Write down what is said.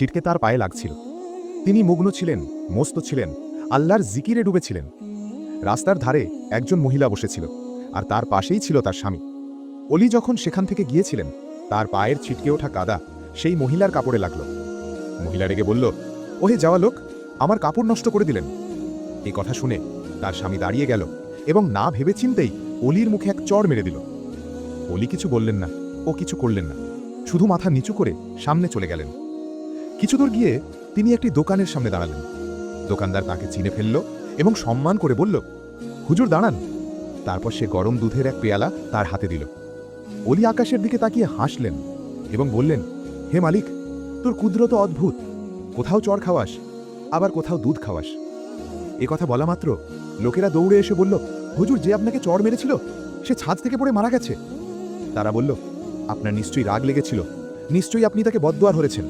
ছিটকে তার পায়ে লাগছিল। তিনি মগ্ন ছিলেন, মস্ত ছিলেন, আল্লাহর জিকিরে ডুবেছিলেন। রাস্তার ধারে একজন মহিলা বসেছিল, আর তার পাশেই ছিল তার স্বামী। অলি যখন সেখান থেকে গিয়েছিলেন, তার পায়ের ছিটকে ওঠা কাদা সেই মহিলার কাপড়ে লাগল। মহিলা রেগে বলল, ওহে যাওয়া লোক, আমার কাপড় নষ্ট করে দিলেন। এই কথা শুনে তার স্বামী দাঁড়িয়ে গেল এবং না ভেবে চিন্তেই অলির মুখে এক চড় মেরে দিল। অলি কিছু বললেন না, ও কিছু করলেন না, শুধু মাথা নিচু করে সামনে চলে গেলেন। কিছু দূর গিয়ে তিনি একটি দোকানের সামনে দাঁড়ালেন। দোকানদার তাকে চিনে ফেলল এবং সম্মান করে বলল, হুজুর দাঁড়ান। তারপর সে গরম দুধের এক পেয়ালা তার হাতে দিল। অলি আকাশের দিকে তাকিয়ে হাসলেন এবং বললেন, হে মালিক, তোর কুদরত অদ্ভুত, কোথাও চড় খাওয়াস, আবার কোথাও দুধ খাওয়াস। এ কথা বলা মাত্র লোকেরা দৌড়ে এসে বলল, হুজুর, যে আপনাকে চড় মেরেছিল সে ছাদ থেকে পড়ে মারা গেছে। তারা বলল, আপনার নিশ্চয়ই রাগ লেগেছিল, নিশ্চয়ই আপনি তাকে বদদোয়া ধরেছেন।